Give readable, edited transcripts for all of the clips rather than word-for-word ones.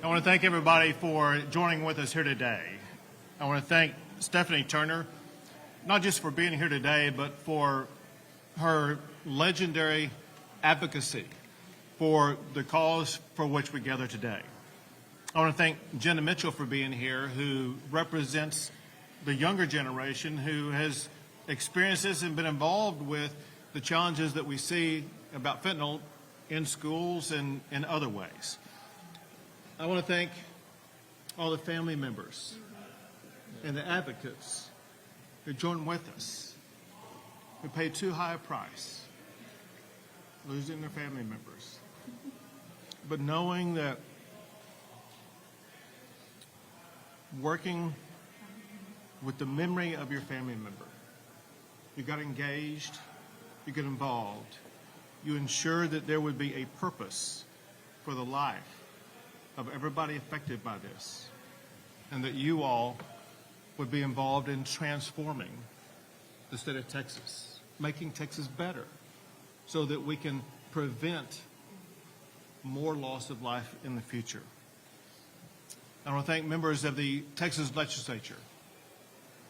want to thank everybody for joining with us here today. I want to thank Stephanie Turner, not just for being here today, but for her legendary advocacy for the cause for which we gather today. I want to thank Jenna Mitchell for being here, who represents the younger generation who has experienced this and been involved with the challenges that we see about fentanyl in schools and in other ways. I want to thank all the family members and the advocates who joined with us, who paid too high a price, losing their family members, but knowing that working with the memory of your family member, you got engaged, you get involved, you ensure that there would be a purpose for the life of everybody affected by this, and that you all would be involved in transforming the state of Texas, making Texas better so that we can prevent more loss of life in the future. I want to thank members of the Texas legislature,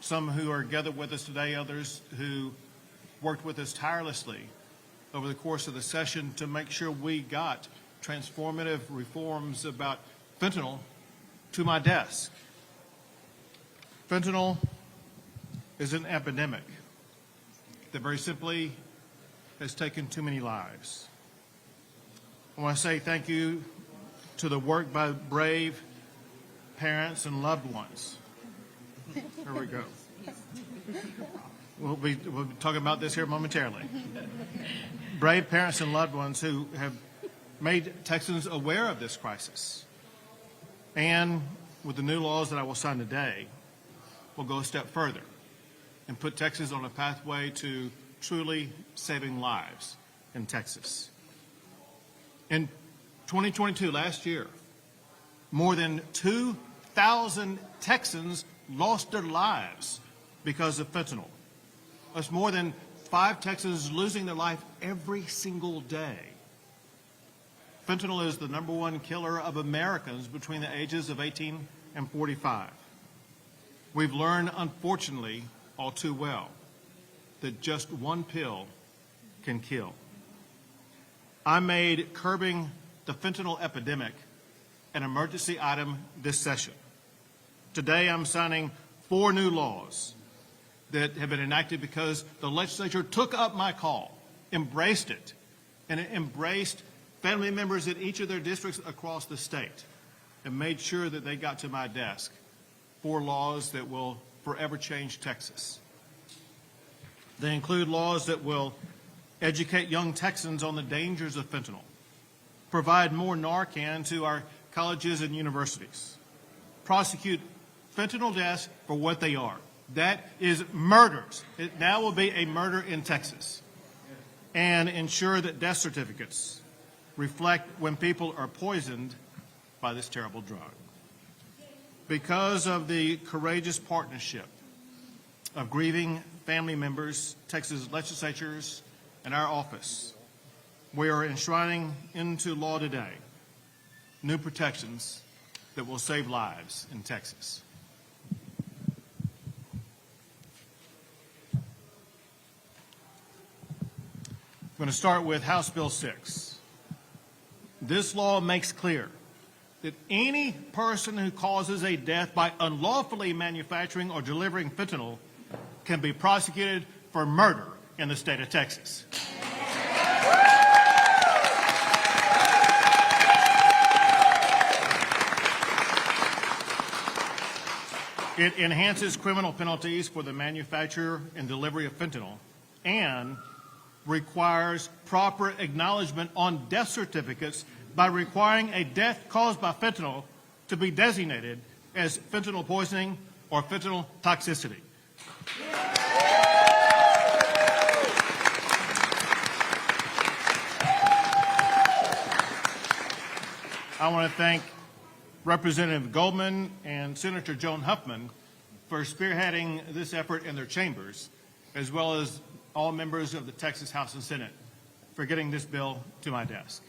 some who are gathered with us today, others who worked with us tirelessly over the course of the session to make sure we got transformative reforms about fentanyl to my desk. Fentanyl is an epidemic that very simply has taken too many lives. I want to say thank you to the work by brave parents and loved ones. There we go. We'll be talking about this here momentarily. Brave parents and loved ones who have made Texans aware of this crisis. And with the new laws that I will sign today, we'll go a step further and put Texas on a pathway to truly saving lives in Texas. In 2022, last year, more than 2,000 Texans lost their lives because of fentanyl. That's more than 5 Texans losing their life every single day. Fentanyl is the #1 killer of Americans between the ages of 18 and 45. We've learned, unfortunately, all too well, that just one pill can kill. I made curbing the fentanyl epidemic an emergency item this session. Today I'm signing 4 new laws that have been enacted because the legislature took up my call, embraced it, and it embraced family members in each of their districts across the state and made sure that they got to my desk 4 laws that will forever change Texas. They include laws that will educate young Texans on the dangers of fentanyl, provide more Narcan to our colleges and universities, prosecute fentanyl deaths for what they are. That is murders. It now will be a murder in Texas. And ensure that death certificates reflect when people are poisoned by this terrible drug. Because of the courageous partnership of grieving family members, Texas legislatures, and our office, we are enshrining into law today new protections that will save lives in Texas. I'm going to start with House Bill 6. This law makes clear that any person who causes a death by unlawfully manufacturing or delivering fentanyl can be prosecuted for murder in the state of Texas. It enhances criminal penalties for the manufacture and delivery of fentanyl and requires proper acknowledgement on death certificates by requiring a death caused by fentanyl to be designated as fentanyl poisoning or fentanyl toxicity. I want to thank Representative Goldman and Senator Joan Huffman for spearheading this effort in their chambers, as well as all members of the Texas House and Senate for getting this bill to my desk.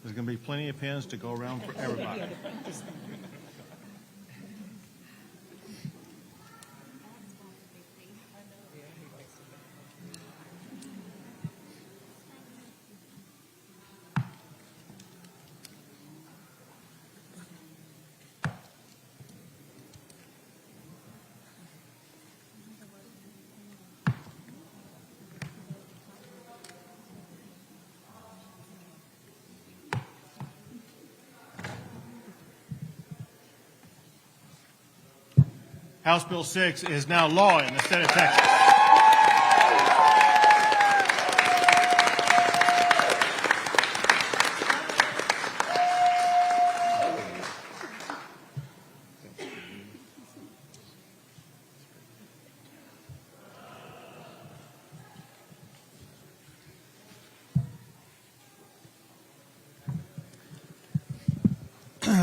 There's going to be plenty of pens to go around for everybody. House Bill 6 is now law in the state of Texas.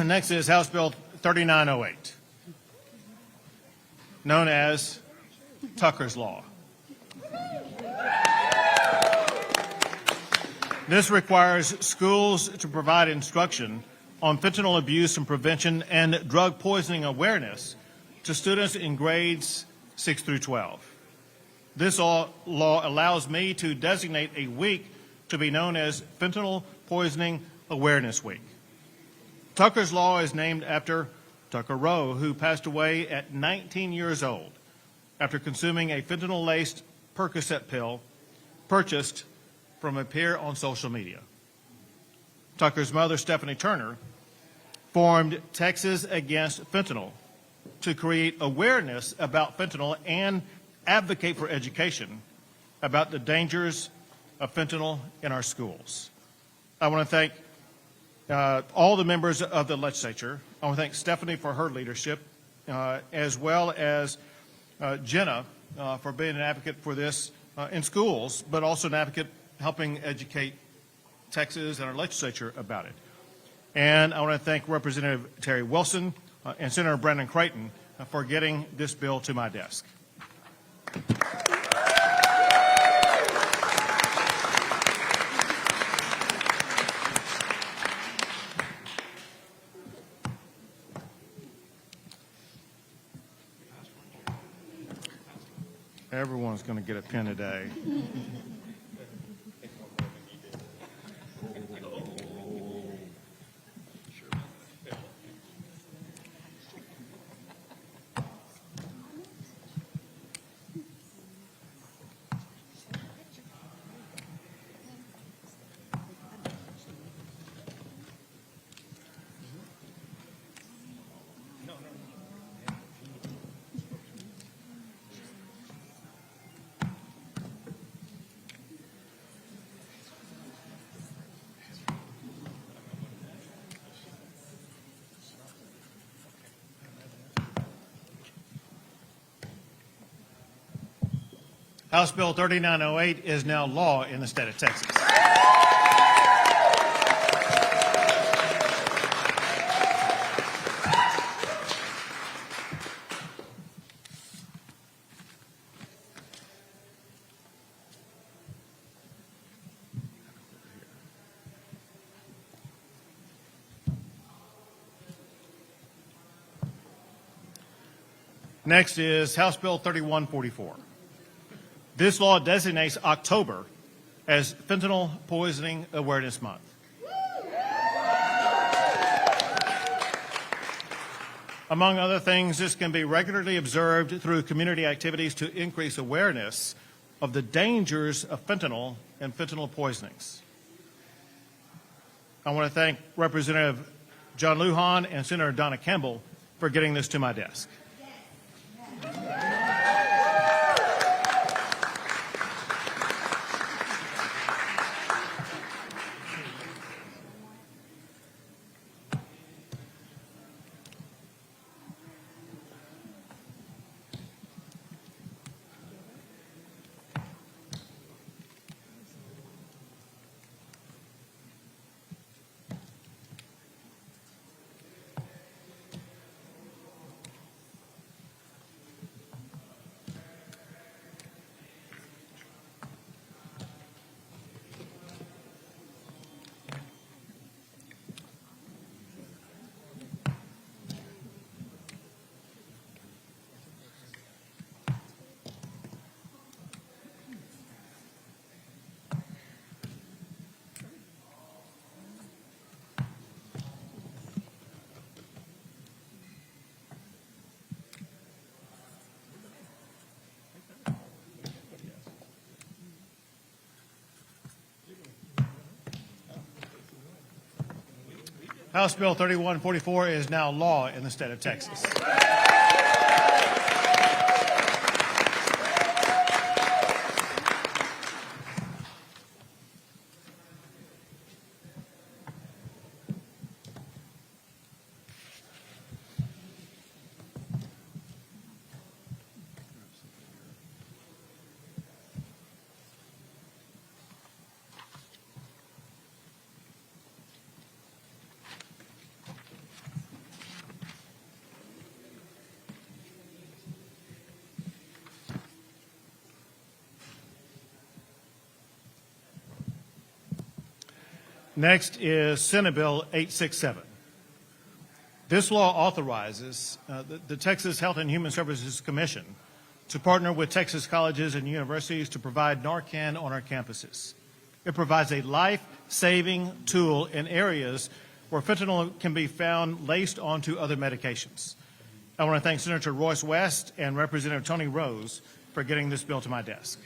Next is House Bill 3908. Known as Tucker's Law. This requires schools to provide instruction on fentanyl abuse and prevention and drug poisoning awareness to students in grades 6 through 12. This law allows me to designate a week to be known as Fentanyl Poisoning Awareness Week. Tucker's Law is named after Tucker Rowe, who passed away at 19 years old after consuming a fentanyl-laced Percocet pill purchased from a peer on social media. Tucker's mother, Stephanie Turner, formed Texas Against Fentanyl to create awareness about fentanyl and advocate for education about the dangers of fentanyl in our schools. I want to thank all the members of the legislature. I want to thank Stephanie for her leadership, as well as Jenna for being an advocate for this in schools, but also an advocate helping educate Texas and our legislature about it. And I want to thank Representative Terry Wilson and Senator Brandon Creighton for getting this bill to my desk. Everyone's going to get a pen today. House Bill 3908 is now law in the state of Texas. Next is House Bill 3144. This law designates October as Fentanyl Poisoning Awareness Month. Among other things, this can be regularly observed through community activities to increase awareness of the dangers of fentanyl and fentanyl poisonings. I want to thank Representative John Lujan and Senator Donna Campbell for getting this to my desk. House Bill 3144 is now law in the state of Texas. Next is Senate Bill 867. This law authorizes the Texas Health and Human Services Commission to partner with Texas colleges and universities to provide Narcan on our campuses. It provides a life-saving tool in areas where fentanyl can be found laced onto other medications. I want to thank Senator Royce West and Representative Tony Rose for getting this bill to my desk.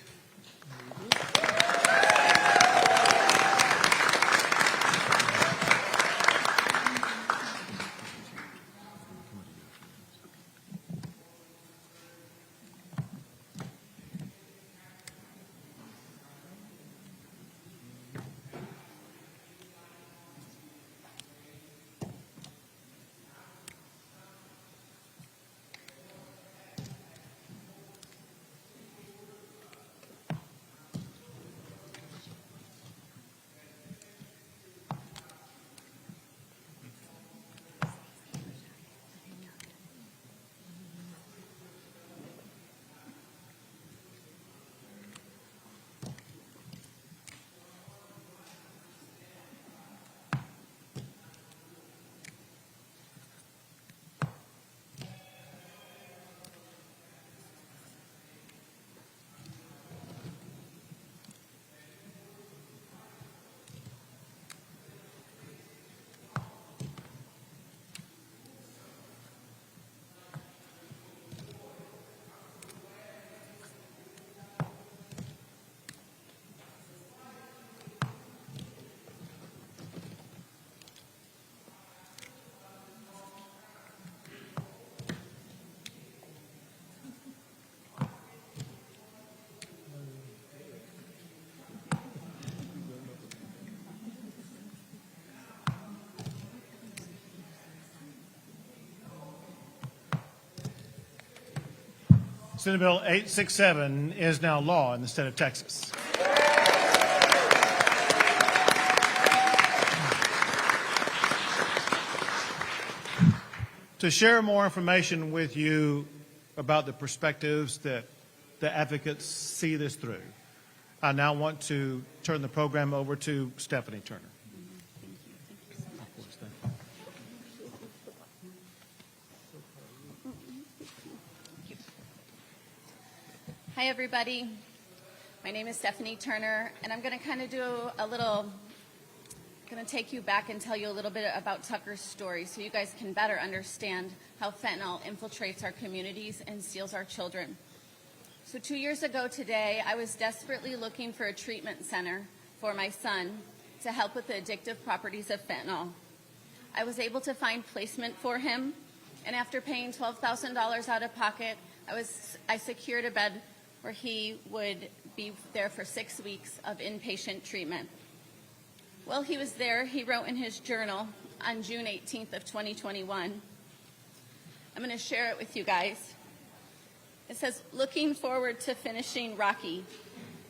Senate Bill 867 is now law in the state of Texas. To share more information with you about the perspectives that the advocates see this through, I now want to turn the program over to Stephanie Turner. Hi, everybody. My name is Stephanie Turner, and I'm going to kind of do going to take you back and tell you a little bit about Tucker's story so you guys can better understand how fentanyl infiltrates our communities and steals our children. So 2 years ago today, I was desperately looking for a treatment center for my son to help with the addictive properties of fentanyl. I was able to find placement for him, and after paying $12,000 out of pocket, I secured a bed where he would be there for 6 weeks of inpatient treatment. While he was there, he wrote in his journal on June 18th of 2021. I'm going to share it with you guys. It says, "Looking forward to finishing Rocky.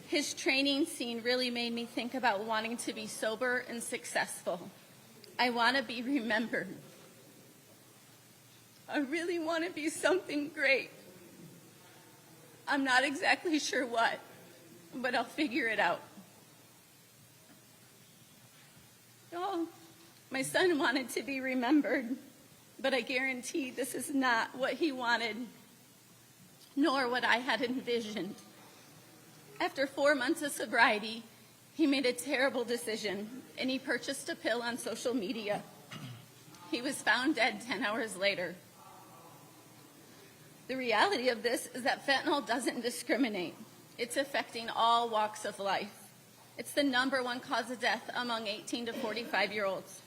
His training scene really made me think about wanting to be sober and successful. I want to be remembered. I really want to be something great. I'm not exactly sure what, but I'll figure it out." Y'all, my son wanted to be remembered, but I guarantee this is not what he wanted, nor what I had envisioned. After 4 months of sobriety, he made a terrible decision, and he purchased a pill on social media. He was found dead 10 hours later. The reality of this is that fentanyl doesn't discriminate. It's affecting all walks of life. It's the #1 cause of death among 18 to 45-year-olds.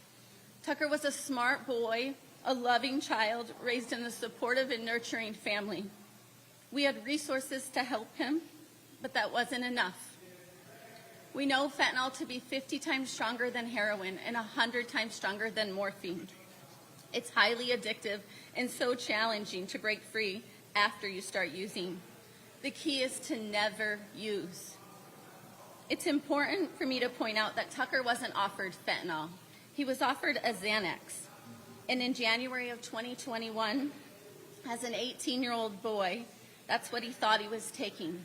Tucker was a smart boy, a loving child, raised in a supportive and nurturing family. We had resources to help him, but that wasn't enough. We know fentanyl to be 50 times stronger than heroin and 100 times stronger than morphine. It's highly addictive and so challenging to break free after you start using. The key is to never use. It's important for me to point out that Tucker wasn't offered fentanyl. He was offered a Xanax. And in January of 2021, as an 18-year-old boy, that's what he thought he was taking.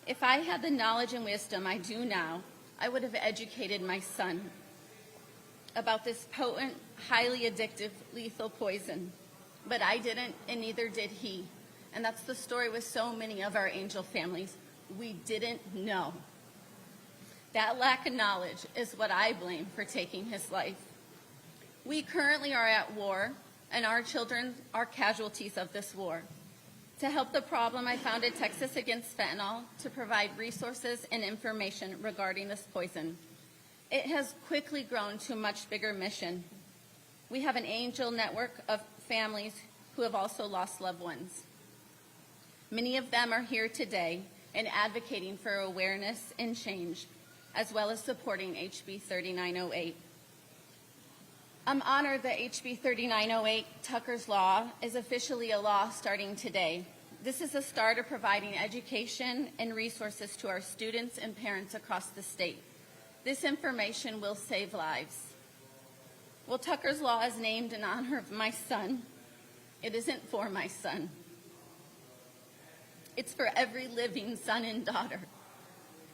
If I had the knowledge and wisdom I do now, I would have educated my son about this potent, highly addictive, lethal poison. But I didn't, and neither did he. And that's the story with so many of our angel families. We didn't know. That lack of knowledge is what I blame for taking his life. We currently are at war, and our children are casualties of this war. To help the problem, I founded Texas Against Fentanyl to provide resources and information regarding this poison. It has quickly grown to a much bigger mission. We have an angel network of families who have also lost loved ones. Many of them are here today and advocating for awareness and change, as well as supporting HB 3908. I'm honored that HB 3908, Tucker's Law, is officially a law starting today. This is a start of providing education and resources to our students and parents across the state. This information will save lives. Well, Tucker's Law is named in honor of my son. It isn't for my son. It's for every living son and daughter.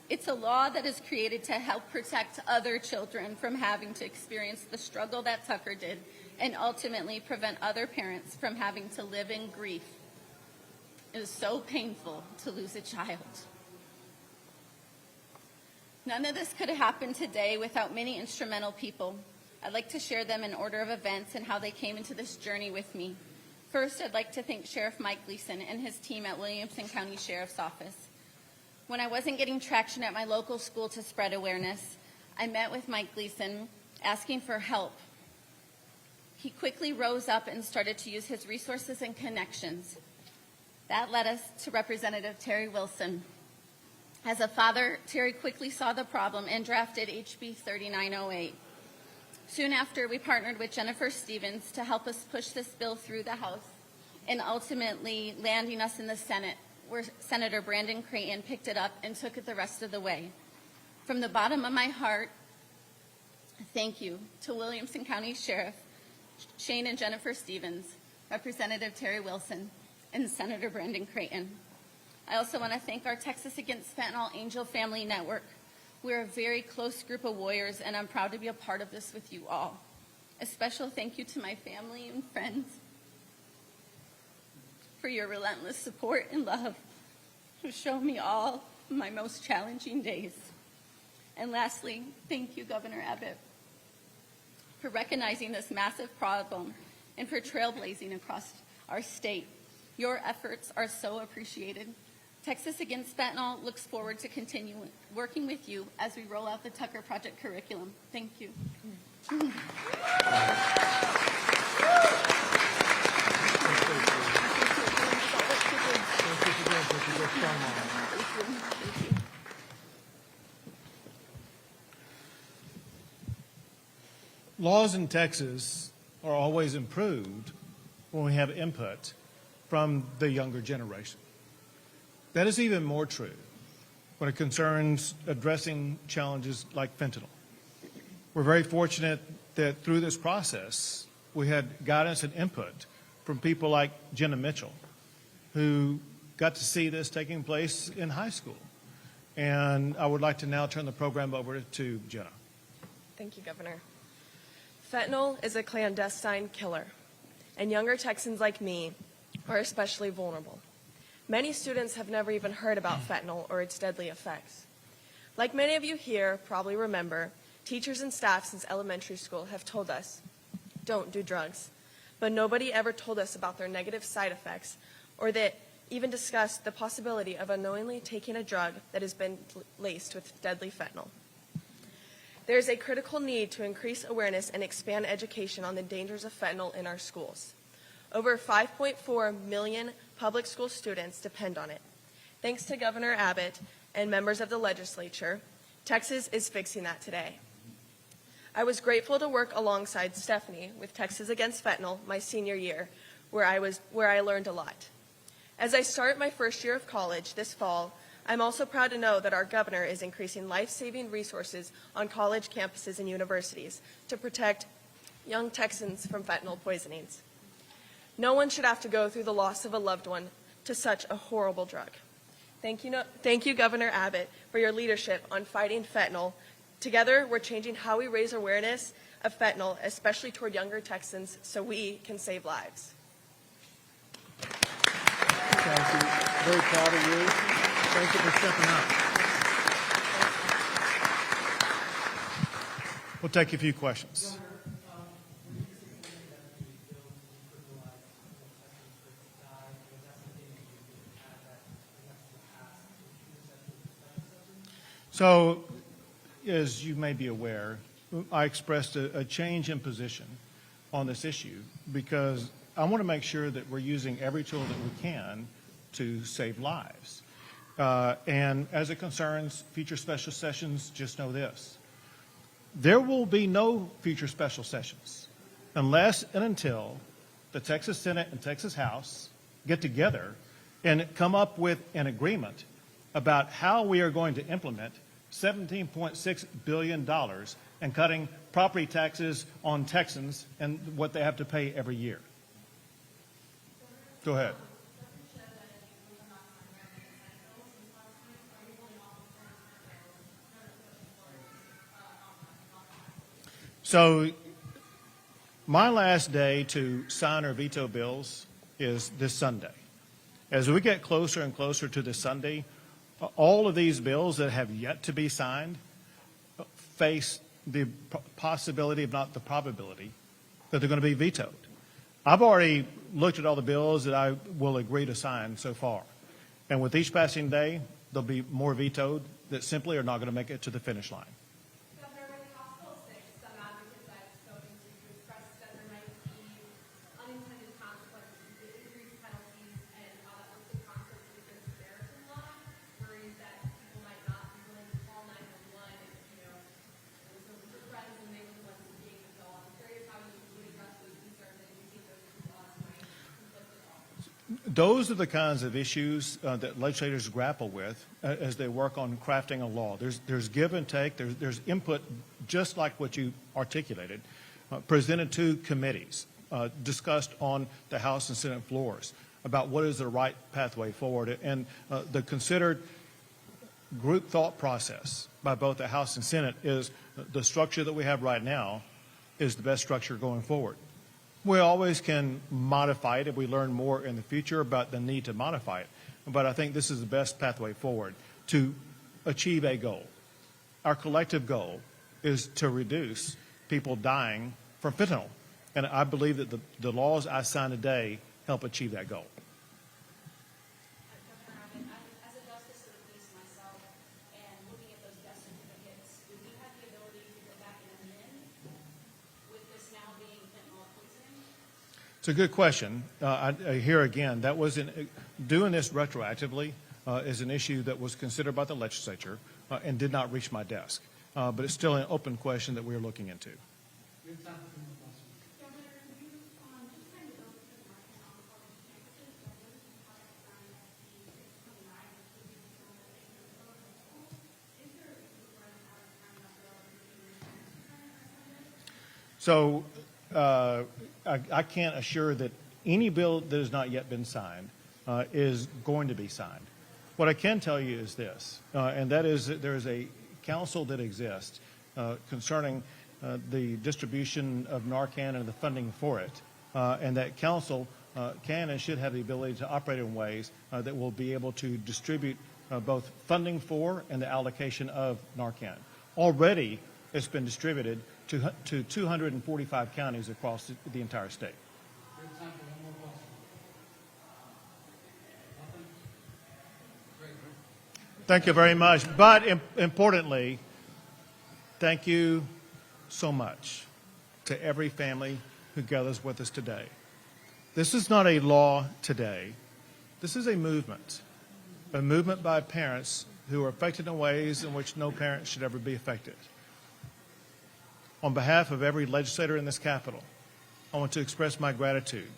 It's a law that is created to help protect other children from having to experience the struggle that Tucker did and ultimately prevent other parents from having to live in grief. It is so painful to lose a child. None of this could have happened today without many instrumental people. I'd like to share them in order of events and how they came into this journey with me. First, I'd like to thank Sheriff Mike Gleason and his team at Williamson County Sheriff's Office. When I wasn't getting traction at my local school to spread awareness, I met with Mike Gleason asking for help. He quickly rose up and started to use his resources and connections. That led us to Representative Terry Wilson. As a father, Terry quickly saw the problem and drafted HB 3908. Soon after, we partnered with Jennifer Stevens to help us push this bill through the House and ultimately landing us in the Senate, where Senator Brandon Creighton picked it up and took it the rest of the way. From the bottom of my heart, thank you to Williamson County Sheriff Shane and Jennifer Stevens, Representative Terry Wilson, and Senator Brandon Creighton. I also want to thank our Texas Against Fentanyl Angel Family Network. We're a very close group of warriors, and I'm proud to be a part of this with you all. A special thank you to my family and friends for your relentless support and love to show me all my most challenging days. And lastly, thank you, Governor Abbott, for recognizing this massive problem and for trailblazing across our state. Your efforts are so appreciated. Texas Against Fentanyl looks forward to continue working with you as we roll out the Tucker Project curriculum. Thank you. Laws in Texas are always improved when we have input from the younger generation. That is even more true when it concerns addressing challenges like fentanyl. We're very fortunate that through this process, we had guidance and input from people like Jenna Mitchell, who got to see this taking place in high school. And I would like to now turn the program over to Jenna. Thank you, Governor. Fentanyl is a clandestine killer, and younger Texans like me are especially vulnerable. Many students have never even heard about fentanyl or its deadly effects. Like many of you here probably remember, teachers and staff since elementary school have told us, don't do drugs. But nobody ever told us about their negative side effects or that even discussed the possibility of unknowingly taking a drug that has been laced with deadly fentanyl. There is a critical need to increase awareness and expand education on the dangers of fentanyl in our schools. Over 5.4 million public school students depend on it. Thanks to Governor Abbott and members of the legislature, Texas is fixing that today. I was grateful to work alongside Stephanie with Texas Against Fentanyl my senior year, where I learned a lot. As I start my first year of college this fall, I'm also proud to know that our governor is increasing life-saving resources on college campuses and universities to protect young Texans from fentanyl poisonings. No one should have to go through the loss of a loved one to such a horrible drug. Thank you, Governor Abbott, for your leadership on fighting fentanyl. Together, we're changing how we raise awareness of fentanyl, especially toward younger Texans, so we can save lives. Thank you. Very proud of you. Thank you for stepping up. We'll take a few questions. So, as you may be aware, I expressed a change in position on this issue because I want to make sure that we're using every tool that we can to save lives. And as it concerns future special sessions, just know this. There will be no future special sessions unless and until the Texas Senate and Texas House get together and come up with an agreement about how we are going to implement $17.6 billion and cutting property taxes on Texans and what they have to pay every year. Go ahead. So my last day to sign or veto bills is this Sunday. As we get closer and closer to this Sunday, all of these bills that have yet to be signed face the possibility, if not the probability, that they're going to be vetoed. I've already looked at all the bills that I will agree to sign so far. And with each passing day, there'll be more vetoed that simply are not going to make it to the finish line. Governor, with House Bill 6, some advocates I've spoken to expressed that there might be unintended consequences due to increased penalties and how that works in concert with the Samaritan law, worries that people might not be willing to call 911 if, it was your friends and they were the ones who gave the bill. I'm curious how you would address those concerns and if you think those two laws might conflict at all. Those are the kinds of issues that legislators grapple with as they work on crafting a law. There's give and take. There's input, just like what you articulated, presented to committees, discussed on the House and Senate floors about what is the right pathway forward. And the considered group thought process by both the House and Senate is the structure that we have right now is the best structure going forward. We always can modify it if we learn more in the future about the need to modify it. But I think this is the best pathway forward to achieve a goal. Our collective goal is to reduce people dying from fentanyl. And I believe that the laws I sign today help achieve that goal. Governor Abbott, as a justice of the peace myself and looking at those death certificates, would you have the ability to go back and amend with this now being fentanyl poisoning? It's a good question. Here again, that was doing this retroactively is an issue that was considered by the legislature and did not reach my desk. But it's still an open question that we're looking into. Governor, you just kind of opened the market on college campuses, but those are products signed at the 629, which would be some of the things that are school. Is there a requirement out of time that bill So I can't assure that any bill that has not yet been signed is going to be signed. What I can tell you is this, and that is that there is a council that exists concerning the distribution of Narcan and the funding for it, and that council can and should have the ability to operate in ways that will be able to distribute both funding for and the allocation of Narcan. Already, it's been distributed to 245 counties across the entire state. Thank you very much. But importantly, Thank you so much to every family who gathers with us today. This is not a law today. This is a movement by parents who are affected in ways in which no parent should ever be affected. On behalf of every legislator in this Capitol, I want to express my gratitude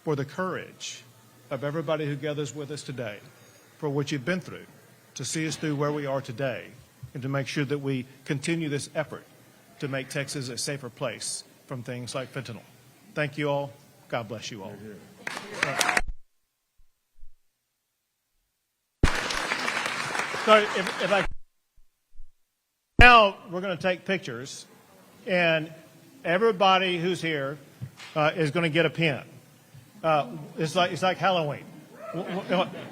for the courage of everybody who gathers with us today, for what you've been through, to see us through where we are today, and to make sure that we continue this effort to make Texas a safer place from things like fentanyl. Thank you all. God bless you all. So if I now we're going to take pictures, and everybody who's here is going to get a pin. It's like Halloween.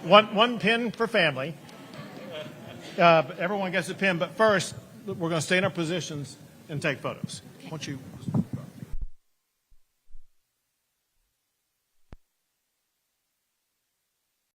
One pin for family. Everyone gets a pin, but first we're going to stay in our positions and take photos. Won't you?